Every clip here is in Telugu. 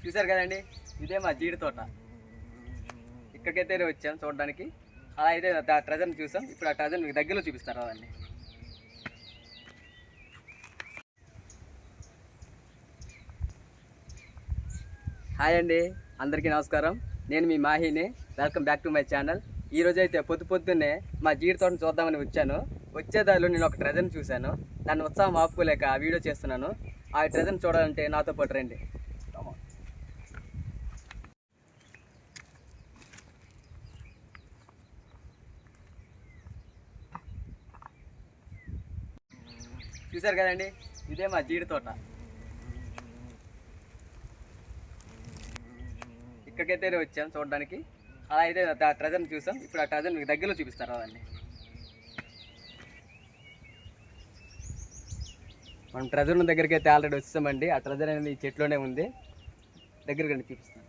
చూసారు కదండి, ఇదే మా జీడి తోట. ఇక్కడికైతే వచ్చాం చూడడానికి. అలా అయితే ఆ ట్రెజర్ని చూసాం. ఇప్పుడు ఆ ట్రెజర్ మీకు దగ్గరలో చూపిస్తారు అవన్నీ. హాయ్ అండి, అందరికీ నమస్కారం. నేను మీ Mahini. Welcome back to my channel. ఈరోజు అయితే పొద్దున్నే మా జీడి తోటను చూద్దామని వచ్చాను. వచ్చేదారిలో నేను ఒక ట్రెజర్ని చూశాను. దాన్ని ఉత్సాహం ఆపుకోలేక ఆ వీడియో చేస్తున్నాను. ఆ ట్రెజర్ని చూడాలంటే నాతో పాటు రండి. చూసారు కదండి, ఇదే మా జీడి తోట. ఇక్కడికైతే వచ్చాం చూడడానికి. అలా అయితే ఆ ట్రెజర్ని చూసాం. ఇప్పుడు ఆ ట్రెజర్ మీకు దగ్గరలో చూపిస్తారు అవన్నీ. మనం ట్రెజర్ ఉన్న దగ్గరికి అయితే ఆల్రెడీ వచ్చామండి. ఆ ట్రెజర్ అనేది ఈ చెట్లోనే ఉంది. దగ్గరికి రండి, చూపిస్తాను.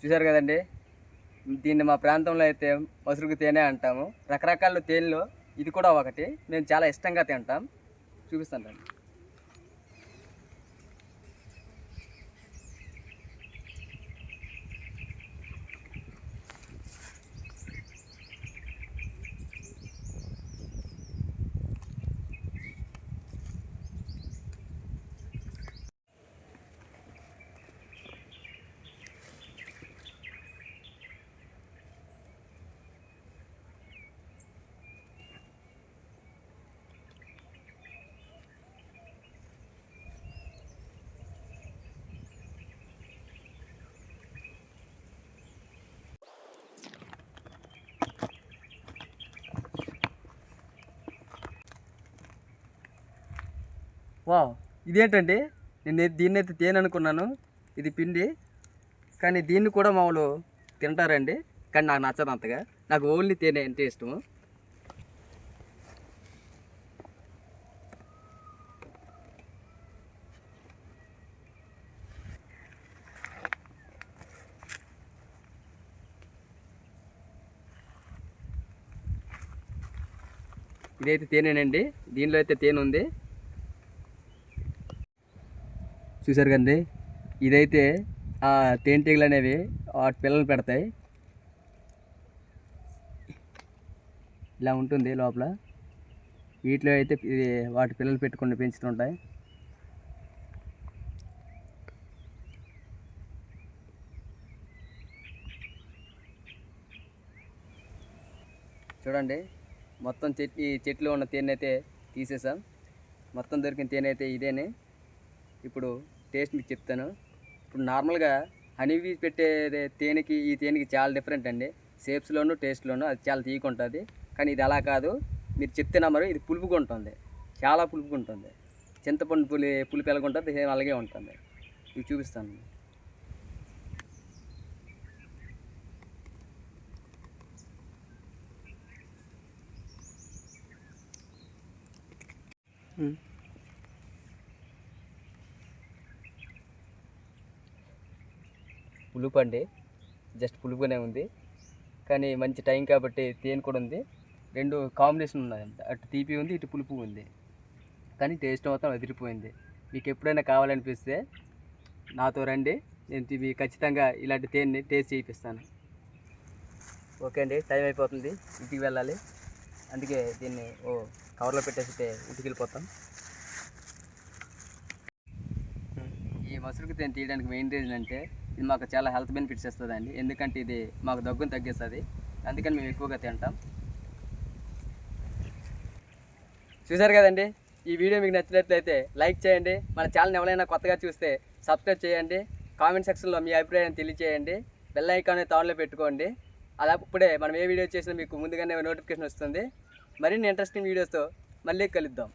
చూసారు కదండి, దీన్ని మా ప్రాంతంలో అయితే మసురుగు తేనె అంటాము. రకరకాల తేనెలో ఇది కూడా ఒకటి. మేము చాలా ఇష్టంగా తింటాం. చూపిస్తాను రండి. వావ్, ఇదేంటండి? నేను దీన్ని అయితే తేనె అనుకున్నాను. ఇది పిండి. కానీ దీన్ని కూడా మామూలు తింటారండి. కానీ నాకు నచ్చదు అంతగా. నాకు ఓన్లీ తేనె అంటే ఇష్టము. ఇదైతే తేనెనండి. దీనిలో అయితే తేనె ఉంది. చూసారు కదండి, ఇదైతే ఆ తేనెటీగలు అనేవి వాటి పిల్లలు పెడతాయి. ఇలా ఉంటుంది లోపల. వీటిలో అయితే ఇది వాటి పిల్లలు పెట్టుకుని పెంచుతుంటాయి. చూడండి, మొత్తం ఈ చెట్లో ఉన్న తేనె అయితే తీసేసాం. మొత్తం దొరికిన తేనె అయితే ఇదేనే. ఇప్పుడు టేస్ట్ మీకు చెప్తాను. ఇప్పుడు నార్మల్గా హనీబీ పెట్టే తేనెకి ఈ తేనెకి చాలా డిఫరెంట్ అండి. షేప్స్లోను టేస్ట్లోను అది చాలా తీయకుంటుంది. కానీ ఇది అలా కాదు. మీరు చెప్తే నమ్మరు, ఇది పులుపుగా ఉంటుంది. చాలా పులుపుగా ఉంటుంది. చింతపండు పులుపు ఎలాగుంటుంది సేమ్ అలాగే ఉంటుంది. ఇవి చూపిస్తాను. పులుపు అండి, జస్ట్ పులుపుగానే ఉంది. కానీ మంచి టైం కాబట్టి తేనె కూడా ఉంది. రెండు కాంబినేషన్ ఉన్నదండి. అటు తీపి ఉంది, ఇటు పులుపు ఉంది. కానీ టేస్ట్ మాత్రం అదిరిపోయింది. మీకు ఎప్పుడైనా కావాలనిపిస్తే నాతో రండి. నేను మీకు ఖచ్చితంగా ఇలాంటి తేనెని టేస్ట్ చేయిస్తాను. ఓకే అండి, టైం అయిపోతుంది, ఇంటికి వెళ్ళాలి. అందుకే దీన్ని కవర్లో పెట్టేస్తే ఇంటికి వెళ్ళిపోతాం. ఈ మసరుకు తేనె తీయడానికి మెయిన్ రీజన్ అంటే ఇది మాకు చాలా హెల్త్ బెనిఫిట్స్ ఇస్తుందండి. ఎందుకంటే ఇది మాకు దగ్గును తగ్గిస్తుంది. అందుకని మేము ఎక్కువగా తింటాం. చూసారు కదండి, ఈ వీడియో మీకు నచ్చినట్లయితే లైక్ చేయండి. మన ఛానల్ ఎవరైనా కొత్తగా చూస్తే సబ్స్క్రైబ్ చేయండి. కామెంట్ సెక్షన్లో మీ అభిప్రాయాన్ని తెలియజేయండి. బెల్ ఐకాన్ ఆన్లో పెట్టుకోండి. అలా ఇప్పుడే మనం ఏ వీడియో చేసినా మీకు ముందుగానే నోటిఫికేషన్ వస్తుంది. మరిన్ని ఇంట్రెస్టింగ్ వీడియోస్తో మళ్ళీ కలుద్దాం.